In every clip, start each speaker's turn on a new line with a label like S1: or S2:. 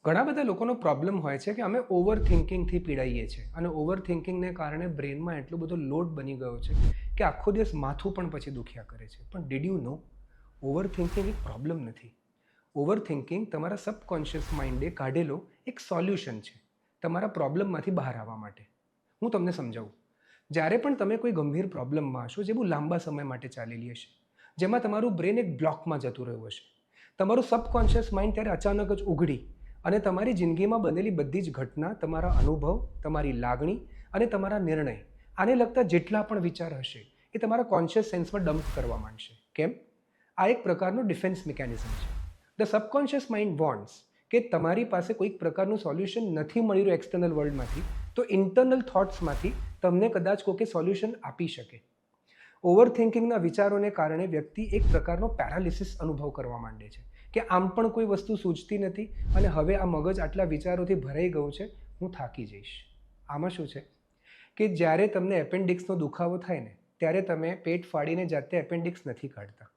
S1: ઘણા બધા લોકોનો પ્રોબ્લેમ હોય છે કે અમે ઓવર થિંકિંગથી પીડાઈએ છીએ અને ઓવર થિંકિંગને કારણે બ્રેનમાં એટલો બધો લોડ બની ગયો છે કે આખો દિવસ માથું પણ પછી દુખ્યા કરે છે. પણ did you know, over thinking એક પ્રોબ્લેમ નથી. ઓવર થિંકિંગ તમારા સબકોન્શિયસ માઇન્ડે કાઢેલો એક સોલ્યુશન છે તમારા પ્રોબ્લેમમાંથી બહાર આવવા માટે. હું તમને સમજાવું. જ્યારે પણ તમે કોઈ ગંભીર પ્રોબ્લેમમાં હશો જે બહુ લાંબા સમય માટે ચાલેલી હશે, જેમાં તમારું બ્રેન એક બ્લોકમાં જતું રહ્યું હશે, તમારું સબકોન્શિયસ માઇન્ડ ત્યારે અચાનક જ ઉઘડી અને તમારી જિંદગીમાં બનેલી બધી જ ઘટના, તમારા અનુભવ, તમારી લાગણી અને તમારા નિર્ણય, આને લગતા જેટલા પણ વિચાર હશે એ તમારા કોન્શિયસ સેન્સમાં ડમ્પ કરવા માંડશે. કેમ? આ એક પ્રકારનું ડિફેન્સ મિકેનિઝમ છે. ધ સબકોન્શિયસ માઇન્ડ વોન્ટ્સ કે તમારી પાસે કોઈક પ્રકારનું સોલ્યુશન નથી મળી રહ્યું એક્સટર્નલ વર્લ્ડમાંથી, તો ઇન્ટરનલ થોટ્સમાંથી તમને કદાચ કોઈ સોલ્યુશન આપી શકે. ઓવર થિંકિંગના વિચારોને કારણે વ્યક્તિ એક પ્રકારનો પેરાલિસિસ અનુભવ કરવા માંડે છે કે આમ પણ કોઈ વસ્તુ સૂઝતી નથી અને હવે આ મગજ આટલા વિચારોથી ભરાઈ ગયું છે, હું થાકી જઈશ. આમાં શું છે કે જ્યારે તમને એપેન્ડિક્સનો દુખાવો થાય ને ત્યારે તમે પેટ ફાડીને જાતે એપેન્ડિક્સ નથી કાઢતા.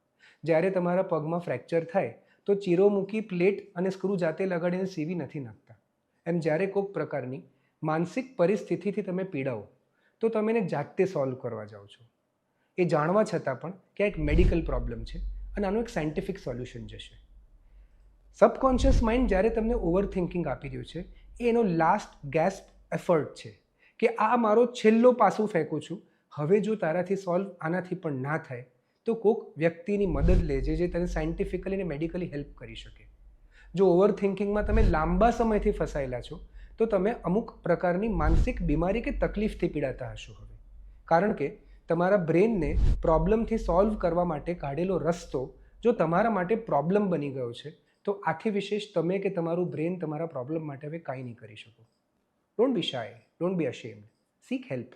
S1: જ્યારે તમારા પગમાં ફ્રેક્ચર થાય તો ચીરો મૂકી પ્લેટ અને સ્ક્રૂ જાતે લગાડીને સીવી નથી નાખતા. એમ જ્યારે કોઈક પ્રકારની માનસિક પરિસ્થિતિથી તમે પીડાઓ તો તમે એને જાતે સોલ્વ કરવા જાઓ છો, એ જાણવા છતાં પણ કે આ એક મેડિકલ પ્રોબ્લેમ છે અને આનું એક સાયન્ટિફિક સોલ્યુશન જશે. સબકોન્શિયસ માઇન્ડ જ્યારે તમને ઓવર થિંકિંગ આપી રહ્યું છે એ એનો લાસ્ટ ગેસ્પ એફર્ટ છે કે આ મારો છેલ્લો પાસું ફેંકું છું, હવે જો તારાથી સોલ્વ આનાથી પણ ના થાય તો કોઈક વ્યક્તિની મદદ લેજે જે તને સાયન્ટિફિકલી અને મેડિકલી હેલ્પ કરી શકે. જો ઓવર થિંકિંગમાં તમે લાંબા સમયથી ફસાયેલા છો તો તમે અમુક પ્રકારની માનસિક બીમારી કે તકલીફથી પીડાતા હશો હવે. કારણ કે તમારા બ્રેનને પ્રોબ્લેમથી સોલ્વ કરવા માટે કાઢેલો રસ્તો જો તમારા માટે પ્રોબ્લેમ બની ગયો છે તો આથી વિશેષ તમે કે તમારું બ્રેન તમારા પ્રોબ્લેમ માટે હવે કાંઈ નહીં કરી શકો. Don't be shy, don't be ashamed, seek help.